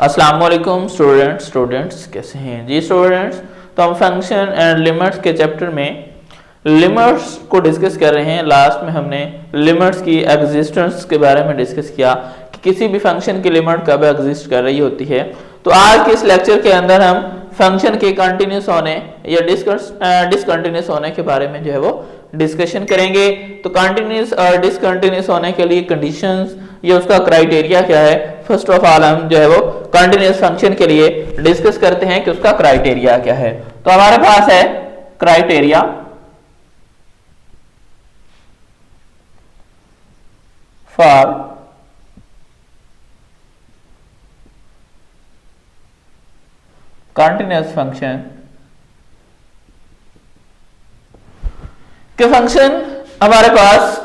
अस्सलाम वालेकुम स्टूडेंट्स कैसे हैं जी स्टूडेंट्स। तो हम फंक्शन एंड लिमिट्स के चैप्टर में लिमिट्स को डिस्कस कर रहे हैं। लास्ट में हमने लिमिट्स की एग्जिस्टेंस के बारे में डिस्कस किया कि किसी भी फंक्शन की लिमिट कब एग्जिस्ट कर रही होती है। तो आज के इस लेक्चर के अंदर हम फंक्शन के कंटिन्यूस होने या डिसकंटिन्यूस होने के बारे में जो है वो डिस्कशन करेंगे। तो कंटिन्यूस और डिसकंटिन्यूस होने के लिए कंडीशंस या उसका क्राइटेरिया क्या है, फर्स्ट ऑफ ऑल हम जो है वो कंटिन्यूस फंक्शन के लिए डिस्कस करते हैं कि उसका क्राइटेरिया क्या है। तो हमारे पास है क्राइटेरिया फॉर कंटिन्यूस फंक्शन के फंक्शन हमारे पास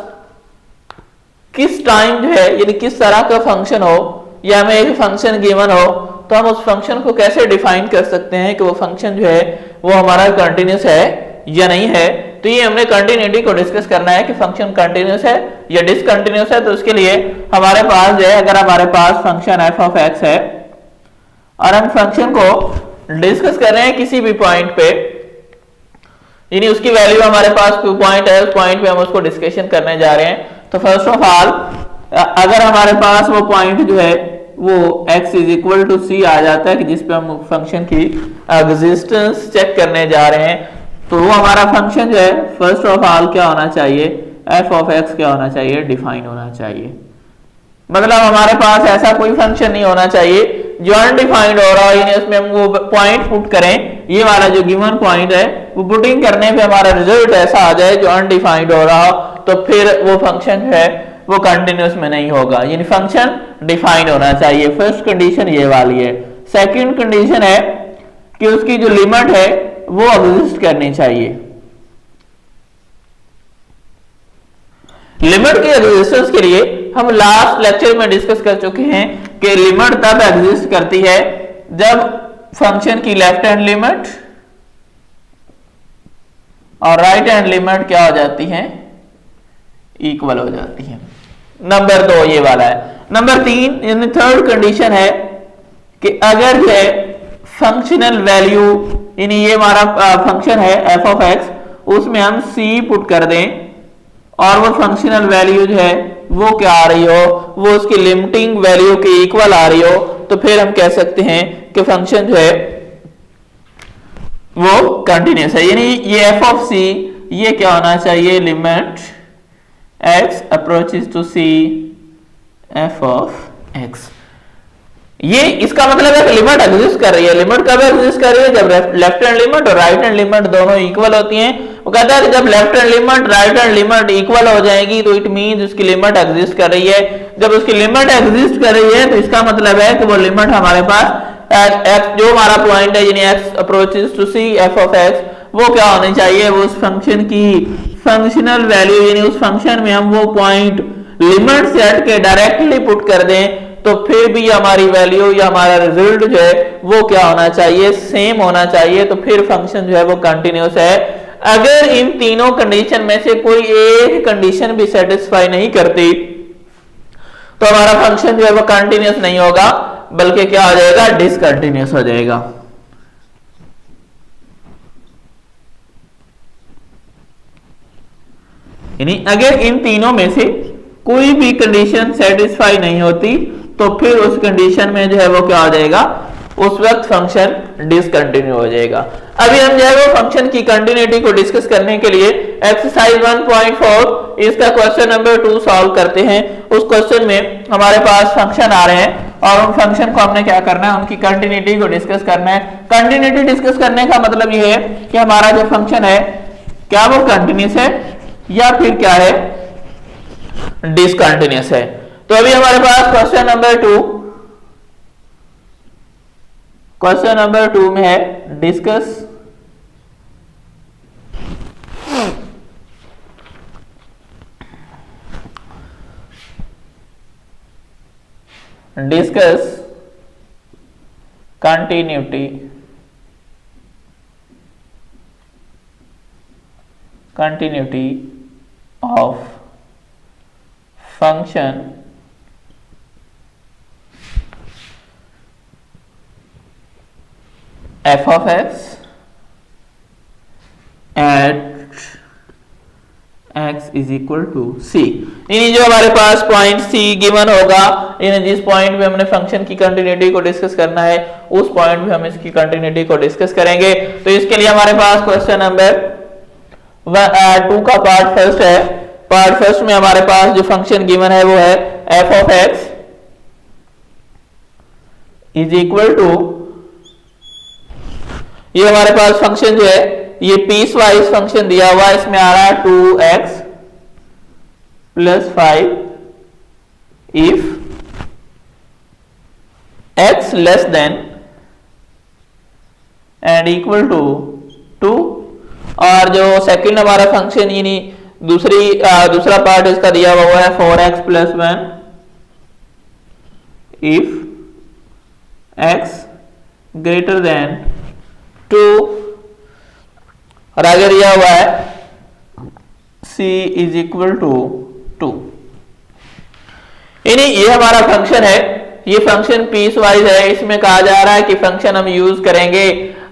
किस टाइम जो है यानी किस तरह का फंक्शन हो या हमें एक फंक्शन गिवन हो तो हम उस फंक्शन को कैसे डिफाइन कर सकते हैं कि वो फंक्शन जो है वो हमारा कंटिन्यूस है या नहीं है। तो ये हमने कंटिन्यूटी को डिस्कस करना है कि फंक्शन कंटिन्यूस है या डिसकंटिन्यूस है। तो उसके लिए हमारे पास जो है, अगर हमारे पास फंक्शन एफ ऑफ एक्स है और हम फंक्शन को डिस्कस कर रहे हैं किसी भी पॉइंट पे, यानी उसकी वैल्यू हमारे पास कोई पॉइंट है, उस पॉइंट पे हम उसको डिस्कशन करने जा रहे हैं। तो फर्स्ट ऑफ ऑल अगर हमारे पास वो पॉइंट जो है वो x इज इक्वल टू सी आ जाता है कि जिस पे हम फंक्शन की एग्जिस्टेंस चेक करने जा रहे हैं, तो वो हमारा फंक्शन जो है फर्स्ट ऑफ ऑल क्या होना चाहिए, एफ ऑफ एक्स क्या होना चाहिए, डिफाइन होना चाहिए। मतलब हमारे पास ऐसा कोई फंक्शन नहीं होना चाहिए जो अनडिफाइंड हो रहा हो, यानी उसमें हम वो पॉइंट पुट करें, ये वाला जो गिवन पॉइंट है वो पुटिंग करने पे हमारा रिजल्ट ऐसा आ जाए जो अनडिफाइंड हो रहा हो, तो फिर वो फंक्शन जो है वो कंटिन्यूस में नहीं होगा, यानी फंक्शन डिफाइंड होना चाहिए। फर्स्ट कंडीशन ये वाली है। सेकंड कंडीशन है कि उसकी जो लिमिट है वो एग्जिस्ट करनी चाहिए। लिमिट की एग्जिस्टेंस के लिए हम लास्ट लेक्चर में डिस्कस कर चुके हैं कि लिमिट तब एग्जिस्ट करती है जब फंक्शन की लेफ्ट हैंड लिमिट और राइट हैंड लिमिट क्या हो जाती है, इक्वल हो जाती है। नंबर 2 ये वाला है। नंबर 3 यानी थर्ड कंडीशन है कि अगर जो है फंक्शनल वैल्यू, यानी ये हमारा फंक्शन है एफ ऑफ एक्स, उसमें हम सी पुट कर दें और वो फंक्शनल वैल्यू जो है वो क्या आ रही हो, वो उसकी लिमिटिंग वैल्यू के इक्वल आ रही हो, तो फिर हम कह सकते हैं कि फंक्शन जो है वो कंटिन्यूस है। यानी ये एफ ऑफ सी ये क्या होना चाहिए, limit x approaches to c f of x। ये इसका मतलब है कि लिमिट एग्जिस्ट कर रही है। लिमिट कब एग्जिस्ट कर रही है, जब लेफ्ट हैंड लिमिट और राइट हैंड लिमिट दोनों इक्वल होती हैं। वो कहता है कि जब left hand limit right hand limit equal हो जाएगी तो इट मींस उसकी लिमिट एग्जिस्ट कर रही है। जब उसकी लिमिट एग्जिस्ट कर रही है तो इसका मतलब है कि वो लिमिट हमारे पास x जो हमारा पॉइंट है यानी x approaches to c f of x वो क्या होनी चाहिए, वो उस फंक्शन की फंक्शनल वैल्यू, यानी उस फंक्शन में हम वो पॉइंट लिमिट से हट के डायरेक्टली पुट कर दें तो फिर भी हमारी वैल्यू या हमारा रिजल्ट जो है वो क्या होना चाहिए, सेम होना चाहिए। तो फिर फंक्शन जो है वो कंटिन्यूस है। अगर इन तीनों कंडीशन में से कोई एक कंडीशन भी सेटिस्फाई नहीं करती तो हमारा फंक्शन जो है वो कंटिन्यूस नहीं होगा, बल्कि क्या हो जाएगा, डिसकंटिन्यूस हो जाएगा। यानी अगर इन तीनों में से कोई भी कंडीशन सेटिस्फाई नहीं होती तो फिर उस कंडीशन में जो है वो क्या हो जाएगा, उस वक्त फंक्शन डिसकंटिन्यू हो जाएगा। अभी हम जो है वो फंक्शन की कंटिन्यूटी को डिस्कस करने के लिए एक्सरसाइज 1.4 इसका क्वेश्चन नंबर 2 सॉल्व करते हैं। उस क्वेश्चन में हमारे पास फंक्शन आ रहे हैं और उन फंक्शन को हमने क्या करना है, उनकी कंटिन्यूटी को डिस्कस करना है। कंटिन्यूटी डिस्कस करने का मतलब ये है कि हमारा जो फंक्शन है क्या वो कंटिन्यूस है या फिर क्या है, डिसकंटिन्यूस है। तो अभी हमारे पास क्वेश्चन नंबर 2 में है discuss continuity of function F of X at x is equal to C. यानी जो हमारे पास पॉइंट सी गिवन होगा, यानी जिस पॉइंट पे हमने फंक्शन की कंटिन्यूटी को डिस्कस करना है उस पॉइंट पे हम इसकी कंटिन्यूटी को डिस्कस करेंगे। तो इसके लिए हमारे पास क्वेश्चन नंबर 2 का पार्ट फर्स्ट है। पार्ट फर्स्ट में हमारे पास जो फंक्शन गिवन है वो है F of X is equal to, ये हमारे पास फंक्शन जो है ये पीस वाइज फंक्शन दिया हुआ है, इसमें आ रहा है 2x + 5 if x less than and equal to 2। और जो सेकंड हमारा फंक्शन यानी दूसरा पार्ट इसका दिया हुआ है 4x + 1 if x greater than 2, और आगे दिया हुआ है c इज इक्वल टू 2। यानी ये हमारा फंक्शन है, ये फंक्शन पीस वाइज है। इसमें कहा जा रहा है कि फंक्शन हम यूज करेंगे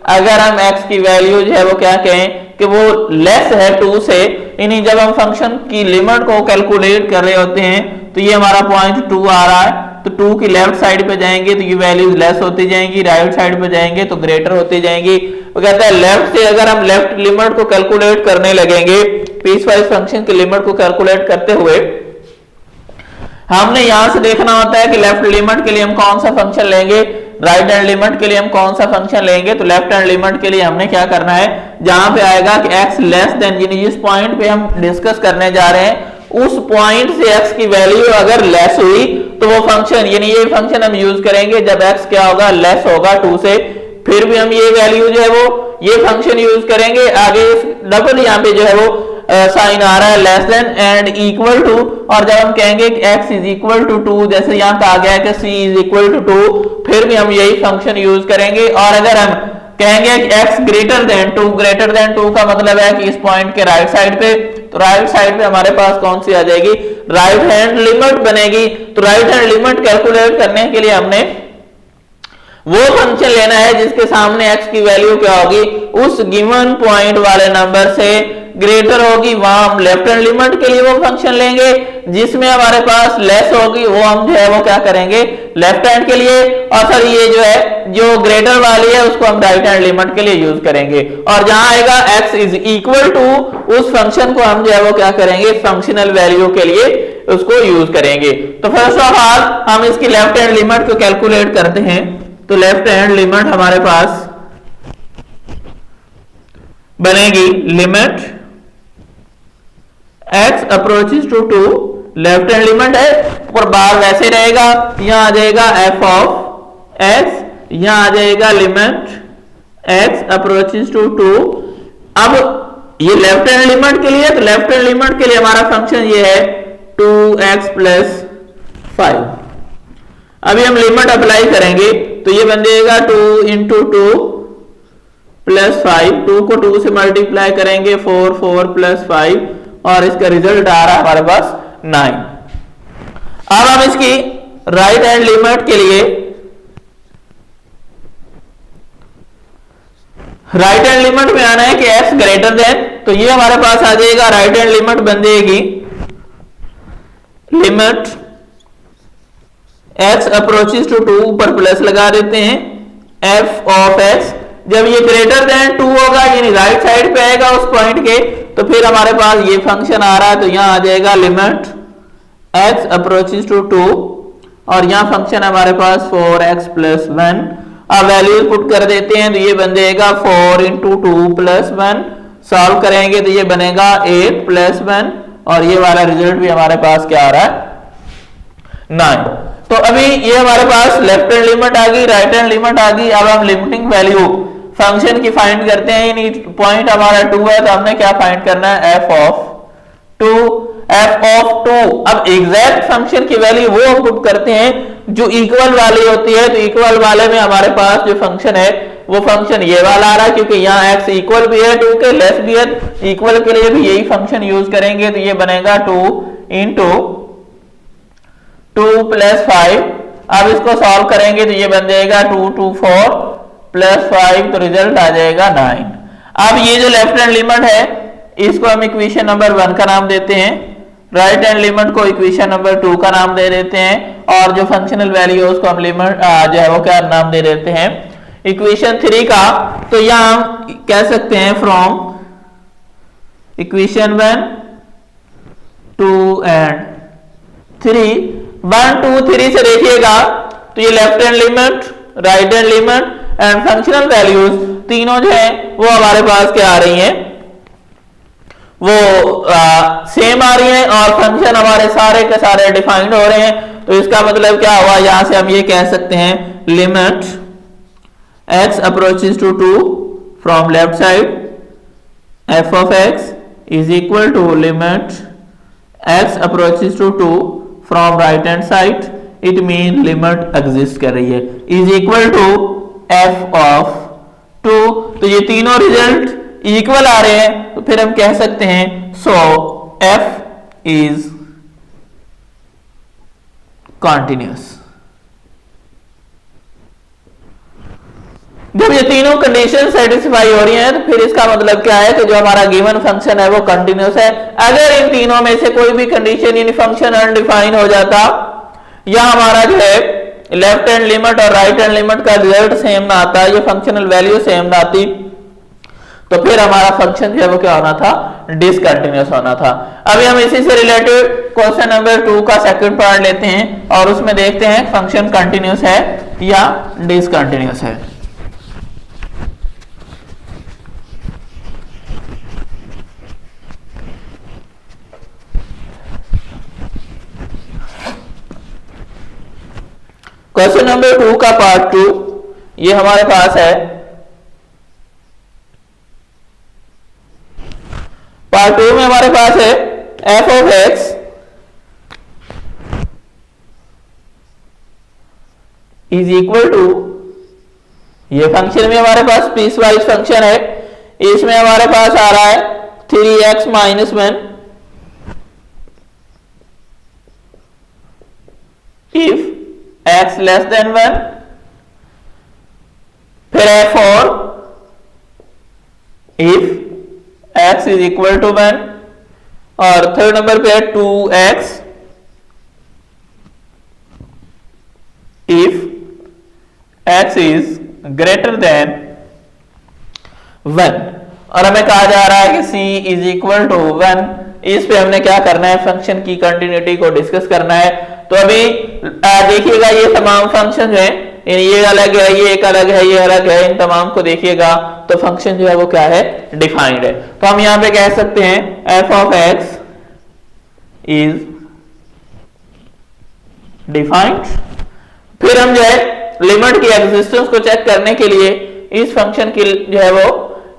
अगर हम x की वैल्यू जो है वो क्या कहें कि वो लेस है 2 से। यानी जब हम फंक्शन की लिमिट को कैलकुलेट कर रहे होते हैं तो ये हमारा पॉइंट 2 आ रहा है, तो 2 की लेफ्ट साइड पे जाएंगे तो ये वैल्यूज लेस होती जाएंगी, राइट साइड पे जाएंगे तो ग्रेटर होती जाएंगी। वो कहता है लेफ्ट से अगर हम लेफ्ट लिमिट को कैलकुलेट करने लगेंगे, पीस वाइज फंक्शन की लिमिट को कैलकुलेट करते हुए हमने यहां से देखना होता है कि लेफ्ट लिमिट के लिए हम कौन सा फंक्शन लेंगे, राइट हैंड लिमिट के लिए हम कौन सा फंक्शन लेंगे। तो लेफ्ट हैंड लिमिट के लिए हमने क्या करना है, जहां पे आएगा कि x लेस देन, यानी जिस पॉइंट पे हम डिस्कस करने जा रहे हैं उस पॉइंट से x की वैल्यू अगर लेस हुई तो वो फंक्शन, यानी ये फंक्शन हम यूज करेंगे जब x क्या होगा, लेस होगा 2 से। फिर भी हम ये वैल्यू जो है वो ये फंक्शन यूज करेंगे। आगे डबल यहाँ पे जो है वो साइन आ रहा है less than and equal to, और जब हम कहेंगे कि x इज इक्वल टू 2, जैसे यहाँ कहा गया है कि c इज इक्वल टू 2, फिर भी हम यही फंक्शन यूज करेंगे। और अगर हम कहेंगे कि x ग्रेटर देन 2 का मतलब है कि इस पॉइंट के राइट साइड पे, तो राइट साइड पे हमारे पास कौन सी आ जाएगी, राइट हैंड लिमिट बनेगी। तो राइट हैंड लिमिट कैलकुलेट करने के लिए हमने वो फंक्शन लेना है जिसके सामने x की वैल्यू क्या होगी, उस गिवन पॉइंट वाले नंबर से ग्रेटर होगी, वहां हम लेफ्ट हैंड लिमिट के लिए वो फंक्शन लेंगे। जिसमें हमारे पास लेस होगी वो हम जो है वो क्या करेंगे, लेफ्ट हैंड के लिए। और सर ये जो है जो ग्रेटर वाली है उसको हम राइट हैंड लिमिट के लिए यूज करेंगे। और जहां आएगा x इज इक्वल टू, उस फंक्शन को हम जो है वो क्या करेंगे, फंक्शनल वैल्यू के लिए उसको यूज करेंगे। तो फर्स्ट ऑफ ऑल हम इसकी लेफ्ट हैंड लिमिट को कैलकुलेट करते हैं। तो लेफ्ट हैंड लिमिट हमारे पास बनेगी limit x approaches to 2, left hand limit है और बार वैसे रहेगा, यहां आ जाएगा f ऑफ x, यहां आ जाएगा लिमिट x अप्रोचेस टू 2। अब ये लेफ्ट हैंड लिमिट के लिए, तो लेफ्ट हैंड लिमिट के लिए हमारा फंक्शन ये है 2x + 5। अभी हम लिमिट अप्लाई करेंगे तो ये बन जाएगा 2 × 2 + 5, 2 को 2 से मल्टीप्लाई करेंगे 4 + 5, और इसका रिजल्ट आ रहा है हमारे पास 9। अब हम इसकी राइट हैंड लिमिट के लिए, राइट हैंड लिमिट में आना है कि x ग्रेटर देन, तो ये हमारे पास आ जाएगा राइट हैंड लिमिट बन जाएगी लिमिट x अप्रोचेस टू 2, ऊपर प्लस लगा देते हैं, f ऑफ x। जब ये ग्रेटर देन 2 होगा यानी राइट साइड पे आएगा उस पॉइंट के, तो फिर हमारे पास ये फंक्शन आ रहा है, तो यहां आ जाएगा लिमिट x अप्रोचेस टू 2, और यहां फंक्शन हमारे पास 4x + 1। अब वैल्यू पुट कर देते हैं तो ये बन जाएगा 4 × 2 + 1, सॉल्व करेंगे तो ये बनेगा 8 + 1, और ये वाला रिजल्ट भी हमारे पास क्या आ रहा है 9। तो अभी ये हमारे पास लेफ्ट हैंड लिमिट आ गई, राइट हैंड लिमिट आ गई। अब हम लिमिटिंग वैल्यू फंक्शन की फाइंड करते हैं। यानी पॉइंट हमारा 2 है तो हमने क्या फाइंड करना है, f ऑफ 2, f ऑफ 2। अब एग्जैक्ट फंक्शन की वैल्यू वो हम पुट करते हैं जो इक्वल वाली होती है। तो इक्वल वाले में हमारे पास जो फंक्शन है वो फंक्शन ये वाला आ रहा है, क्योंकि यहाँ x इक्वल भी है 2 के, लेस भी है, इक्वल के लिए भी यही फंक्शन यूज करेंगे। तो ये बनेगा 2 × 2 + 5। अब इसको सॉल्व करेंगे तो ये बन जाएगा 2 × 4 प्लस 5, तो रिजल्ट आ जाएगा 9। अब ये जो लेफ्ट हैंड लिमिट है इसको हम इक्वेशन नंबर 1 का नाम देते हैं, राइट हैंड लिमिट को इक्वेशन नंबर 2 का नाम दे देते हैं, और जो फंक्शनल वैल्यू है उसको हम लिमिट जो है वो क्या नाम दे देते हैं इक्वेशन 3 का। तो यहां हम कह सकते हैं फ्रॉम इक्वेशन 1, 2 एंड 3, 1, 2, 3 से देखिएगा तो ये left hand limit, right hand limit and functional values तीनों जो है वो हमारे पास क्या आ रही हैं, वो सेम आ रही हैं और फंक्शन हमारे सारे के सारे डिफाइंड हो रहे हैं। तो इसका मतलब क्या हुआ, यहां से हम ये कह सकते हैं limit x approaches to 2 from left side f of x is equal to limit x approaches to 2 from right hand side, it mean limit exist कर रही है, is equal to f of 2। तो ये तीनों रिजल्ट इक्वल आ रहे हैं, तो फिर हम कह सकते हैं सो f is continuous। जब ये तीनों कंडीशन सेटिस्फाई हो रही हैं तो फिर इसका मतलब क्या है कि जो हमारा गिवन फंक्शन है वो कंटिन्यूस है। अगर इन तीनों में से कोई भी कंडीशन यानी फंक्शन अनडिफाइन हो जाता या हमारा जो है लेफ्ट हैंड लिमिट और राइट हैंड लिमिट का रिजल्ट सेम ना आता, ये फंक्शनल वैल्यू सेम ना आती, तो फिर हमारा फंक्शन जो है वो क्या होना था, डिसकंटिन्यूस होना था। अभी हम इसी से रिलेटेड क्वेश्चन नंबर 2 का सेकंड पार्ट लेते हैं और उसमें देखते हैं फंक्शन कंटिन्यूस है या डिसकंटिन्यूस है। क्वेश्चन नंबर 2 का पार्ट 2 ये हमारे पास है। पार्ट 2 में हमारे पास है f of x is equal to, ये फंक्शन में हमारे पास पीस वाइज फंक्शन है, इसमें हमारे पास आ रहा है 3x minus 1 if x less than 1, फिर f और if x is equal to 1, और थर्ड नंबर पे है 2x if x is greater than 1, और हमें कहा जा रहा है कि c इज इक्वल टू 1। इस पे हमने क्या करना है, फंक्शन की कंटिन्यूटी को डिस्कस करना है। तो अभी देखिएगा ये तमाम फंक्शन जो है, ये अलग है, ये एक अलग है, ये अलग है, इन तमाम को देखिएगा तो फंक्शन जो है वो क्या है, डिफाइंड है। तो हम यहां पे कह सकते हैं f of x is defined. फिर हम जो है लिमिट की एग्जिस्टेंस को चेक करने के लिए इस फंक्शन की जो है वो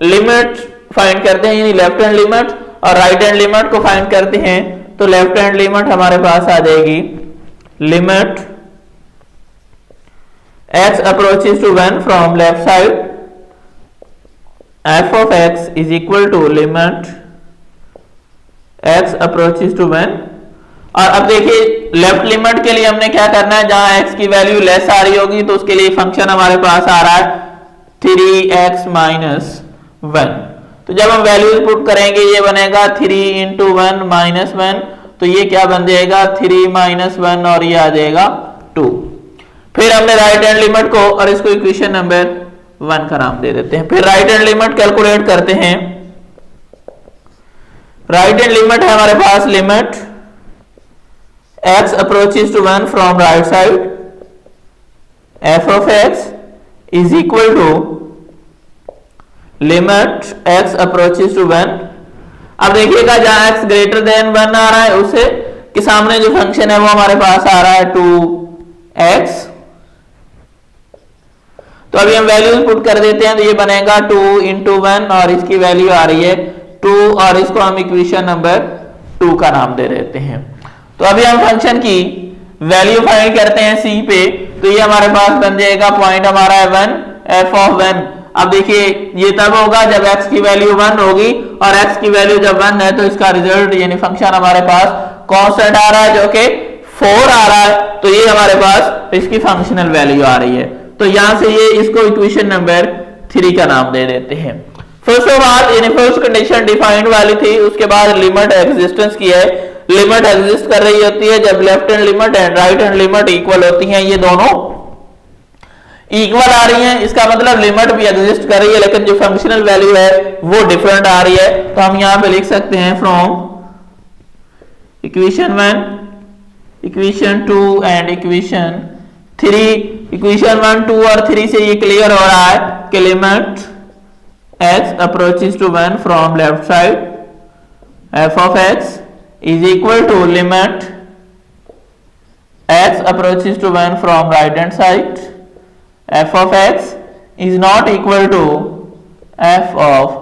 लिमिट फाइंड करते हैं, यानी लेफ्ट हैंड लिमिट और राइट हैंड लिमिट को फाइंड करते हैं। तो लेफ्ट हैंड लिमिट हमारे पास आ जाएगी limit x approaches to 1 from left side f of x is equal to limit x approaches to 1। और अब देखिए लेफ्ट लिमिट के लिए हमने क्या करना है, जहां x की वैल्यू लेस आ रही होगी तो उसके लिए फंक्शन हमारे पास आ रहा है 3x माइनस 1। तो जब हम वैल्यूज पुट करेंगे ये बनेगा 3 इंटू 1 माइनस 1, तो ये क्या बन जाएगा 3 माइनस 1 और ये आ जाएगा 2। फिर हमने राइट हैंड लिमिट को और इसको इक्वेशन नंबर 1 का नाम दे देते हैं। फिर राइट हैंड लिमिट कैलकुलेट करते हैं। राइट हैंड लिमिट है हमारे पास limit x approaches to 1 from right side f of x is equal to limit x approaches to 1। अब देखिएगा जहां x ग्रेटर देन 1 आ रहा है उसे के सामने जो फंक्शन है वो हमारे पास आ रहा है 2x। तो अभी हम वैल्यूज पुट कर देते हैं, तो ये बनेगा 2 इंटू 1 और इसकी वैल्यू आ रही है 2 और इसको हम इक्वेशन नंबर 2 का नाम दे देते हैं। तो अभी हम फंक्शन की वैल्यू फाइंड करते हैं c पे, तो ये हमारे पास बन जाएगा पॉइंट हमारा है 1 f of 1। अब देखिए ये तब होगा जब x की वैल्यू 1 होगी और x की वैल्यू जब 1 है तो इसका रिजल्ट यानी फंक्शन हमारे पास कांस्टेंट आ रहा है जो कि 4 आ रहा है, तो ये हमारे पास इसकी फंक्शनल वैल्यू आ रही है। तो यहां से ये इसको इक्वेशन नंबर 3 का नाम दे देते हैं। फर्स्ट ऑफ ऑल यानी फर्स्ट कंडीशन डिफाइंड वाली थी, उसके बाद लिमिट एग्जिस्टेंस की है। लिमिट एग्जिस्ट कर रही होती है जब left hand limit and right hand limit equal होती हैं, ये दोनों इक्वल आ रही हैं, इसका मतलब लिमिट भी एग्जिस्ट कर रही है लेकिन जो फंक्शनल वैल्यू है वो डिफरेंट आ रही है। तो हम यहां पे लिख सकते हैं from equation 1, equation 2 and equation 3। Equation 1, 2 और 3 से ये क्लियर हो रहा है कि limit x approaches to 1 from left side f of x is equal to limit x approaches to 1 from right hand side f of x is not equal to f of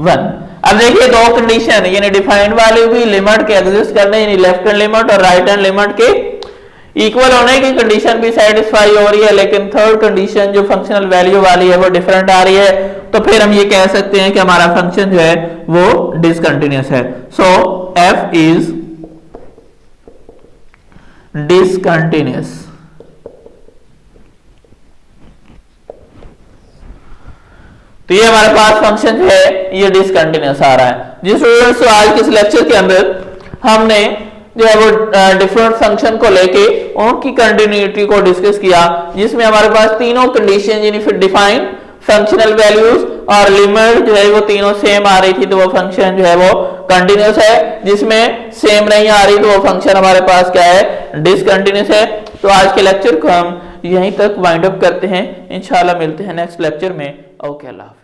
1। अब देखिए दो condition यानी defined वाली भी limit के exist करने यानी left hand limit और राइट हैंड लिमिट के इक्वल होने की कंडीशन भी सेटिस्फाई हो रही है, लेकिन थर्ड कंडीशन जो फंक्शनल वैल्यू वाली है वो डिफरेंट आ रही है। तो फिर हम ये कह सकते हैं कि हमारा फंक्शन जो है वो डिसकंटिन्यूअस है। सो f इज डिसकंटिन्यूअस। तो ये हमारे पास फंक्शन जो है ये डिसकंटिन्यूअस आ रहा है। जिस स्टूडेंट्स को आज के इस लेक्चर के अंदर हमने जो है वो डिफरेंट फंक्शन को लेके उनकी कंटिन्यूटी को डिस्कस किया, जिसमें हमारे पास तीनों कंडीशन यानी फिर डिफाइन फंक्शनल वैल्यूज और लिमिट जो है वो तीनों सेम आ रही थी, तो वो फंक्शन जो है वो कंटिन्यूअस है। जिसमें सेम नहीं आ रही तो वो फंक्शन हमारे पास क्या है, डिसकंटिन्यूअस है। तो आज के लेक्चर को हम यहीं तक वाइंड अप करते हैं, इंशाल्लाह मिलते हैं नेक्स्ट लेक्चर में। ओके, अल्लाह हाफिज़।